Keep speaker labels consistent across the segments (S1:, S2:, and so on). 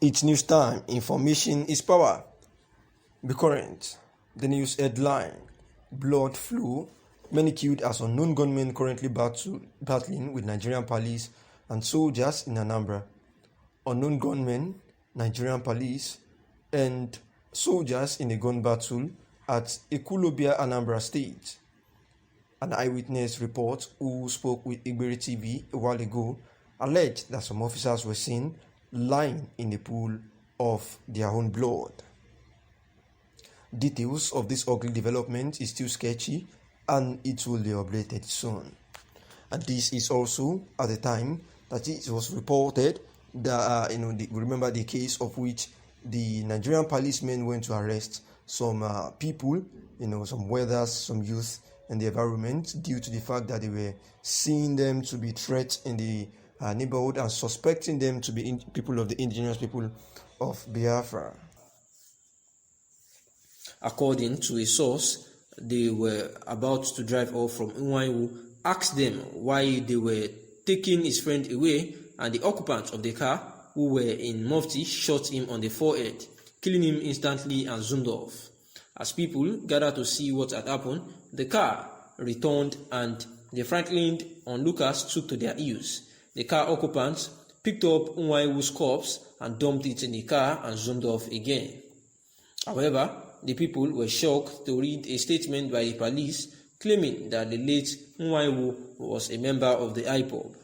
S1: It's news time. Information is power. Be current. The news headline: blood flow. Many killed as unknown gunmen currently battling with Nigerian police and soldiers in ANAMBRA. Unknown gunmen, Nigerian police, and soldiers in a gun battle at ACCØSD, Anambra State. An eyewitness report who spoke with Igbere TV a while ago alleged that some officers were seen lying in a pool of their own blood. Details of this ugly development is still sketchy and it will be updated soon. And this is also at the time that it was reported that remember the case of which the Nigerian policemen went to arrest some people, some weathers, some youth in the environment due to the fact that they were seeing them to be threats in the neighborhood and suspecting them to be people of the indigenous people of Biafra.
S2: According to a source, they were about to drive off from Nwanwu, asked them why they were taking his friend away, and the occupants of the car, who were in mufti, shot him on the forehead, killing him instantly and zoomed off. As people gathered to see what had happened, the car returned and the frightened onlookers took to their heels. The car occupants picked up Nwanwu's corpse and dumped it in the car and zoomed off again. However, the people were shocked to read a statement by the police claiming that the late Nwanwu was a member of the IPOB.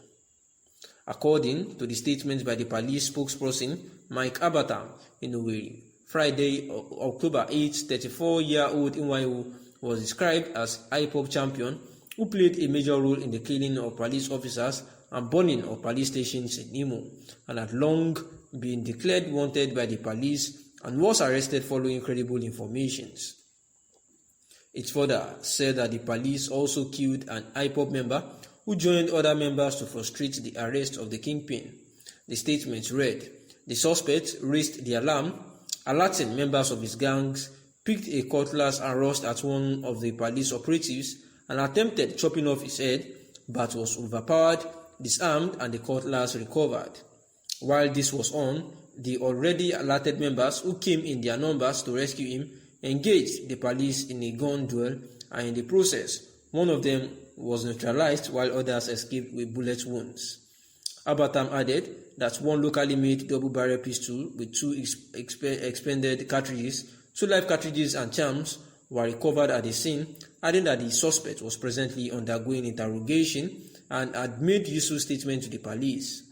S2: According to the statement by the police spokesperson Mike Abatam in Owerri, Friday, October 8, 34-year-old Nwanwu was described as IPOB champion who played a major role in the killing of police officers and burning of police stations in Imo, and had long been declared wanted by the police and was arrested following credible informations. It further said that the police also killed an IPOB member who joined other members to frustrate the arrest of the kingpin. The statement read, "The suspect raised the alarm, alerting members of his gangs, picked a cutlass and rushed at one of the police operatives and attempted chopping off his head, but was overpowered, disarmed, and the cutlass recovered. While this was on, the already alerted members who came in their numbers to rescue him engaged the police in a gun duel, and in the process, one of them was neutralized while others escaped with bullet wounds." Abatam added that one locally made double-barrel pistol with two expended cartridges, 2 live cartridges and charms were recovered at the scene, adding that the suspect was presently undergoing interrogation and had made useful statement to the police.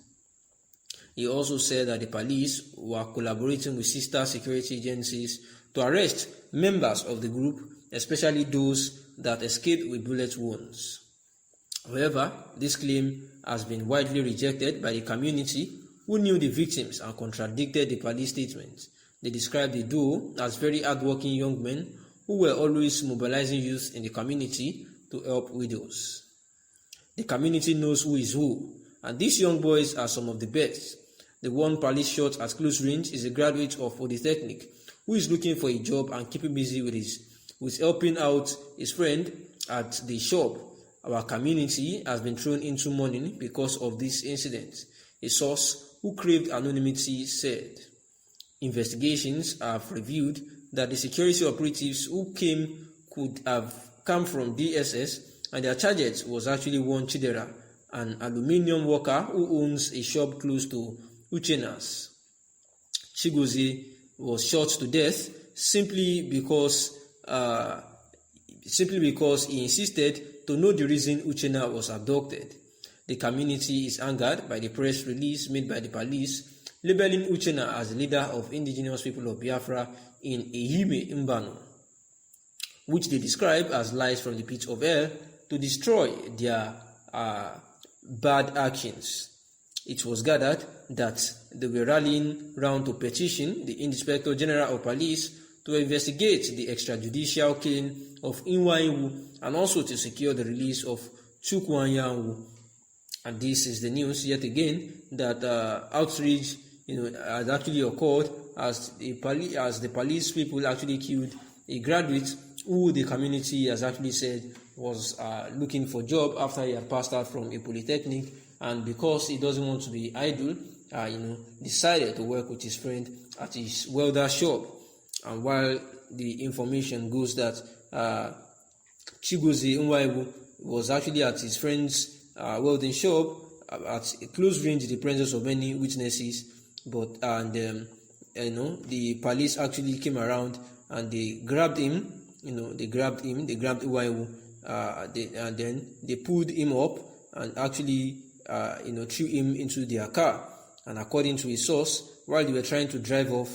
S2: He also said that the police were collaborating with sister security agencies to arrest members of the group, especially those that escaped with bullet wounds. However, this claim has been widely rejected by the community, who knew the victims and contradicted the police statements. They described the duo as very hardworking young men who were always mobilizing youth in the community to help widows. The community knows who is who, and these young boys are some of the best. The one police shot at close range is a graduate of Polytechnic who is looking for a job and keeping busy with helping out his friend at the shop. Our community has been thrown into mourning because of this incident, a source who craved anonymity said. Investigations have revealed that the security operatives who came could have come from DSS, and their target was actually one Chidera, an aluminium worker who owns a shop close to Uchena's. Chigozie was shot to death simply because he insisted to know the reason Uchenna was abducted. The community is angered by the press release made by the police, labeling Uchenna as the leader of indigenous people of Biafra in Ehime Mbano, which they describe as lies from the pit of hell to destroy their bad actions. It was gathered that they were rallying round to petition the Inspector General of Police to investigate the extrajudicial killing of Nwanwu and also to secure the release of Chukwanyanwu. And this is the news yet again that outrage has actually occurred as the police people actually killed a graduate who the community has actually said was looking for a job after he had passed out from a polytechnic, and because he doesn't want to be idle, decided to work with his friend at his welder shop. And while the information goes that Chigozie Nwaiwu was actually at his friend's welding shop at a close range in the presence of many witnesses, but the police actually came around and they grabbed him. They grabbed Nwaiwu, and then they pulled him up and actually threw him into their car. And according to his source, while they were trying to drive off,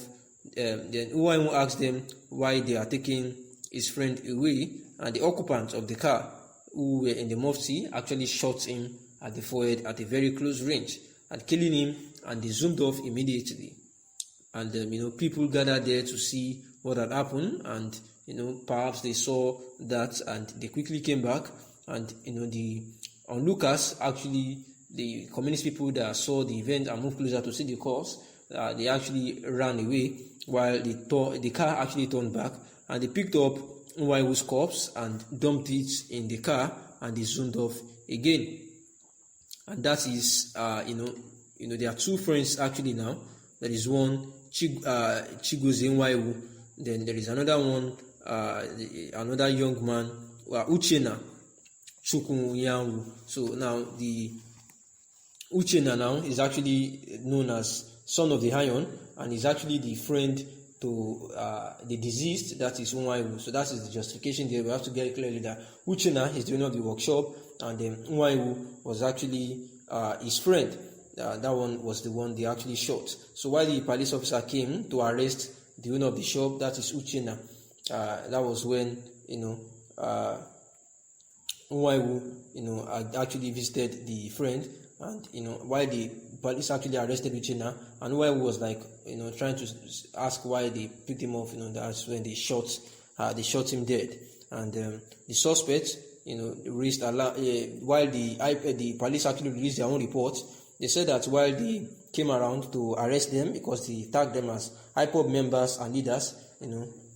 S2: then Nwaiwu asked them why they are taking his friend away, and the occupants of the car who were in the mufti actually shot him at the forehead at a very close range and killing him, and they zoomed off immediately. And people gathered there to see what had happened, and perhaps they saw that and they quickly came back, and the onlookers, actually the communist people that saw the event and moved closer to see the cause, they actually ran away, while the car actually turned back, and they picked up Nwaiwu's corpse and dumped it in the car, and they zoomed off again. And that is there are two friends actually now. There is one, Chigozie Nwaiwu, then there is another one, another young man, Uchenna Chukwuyanwu. So now the Uchenna now is actually known as Son of the Iron, and is actually the friend to the deceased, that is Nwaiwu. So that is the justification there. We have to get it clearly that Uchenna is the owner of the workshop, and then Nwaiwu was actually his friend. That one was the one they actually shot. So while the police officer came to arrest the owner of the shop, that is Uchenna, that was when Nwaiwu had actually visited the friend, and while the police actually arrested Uchenna, and Nwaiwu was like trying to ask why they picked him off, that's when they shot him dead. And the suspect raised while the police actually released their own report. They said that while they came around to arrest them, because they tagged them as IPOB members and leaders,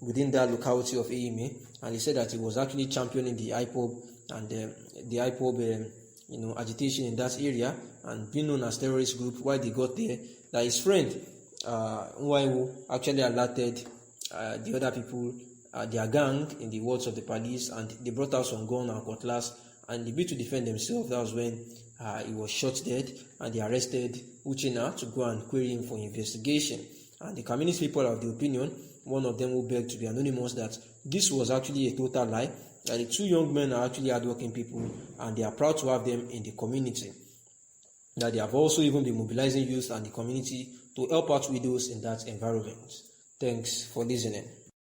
S2: within that locality of AMA, and they said that he was actually championing the IPOB and the IPOB, agitation in that area, and being known as terrorist group. While they got there, that his friend Nwaiwu actually alerted the other people, their gang, in the words of the police, and they brought out some gun and cutlass, and they beat to defend themselves. That was when he was shot dead, and they arrested Uchenna to go and query him for investigation. And the communist people are of the opinion, one of them who begged to be anonymous, that this was actually a total lie, that the two young men are actually hardworking people, and they are proud to have them in the community, that they have also even been mobilizing youth and the community to help out widows in that environment. Thanks for listening.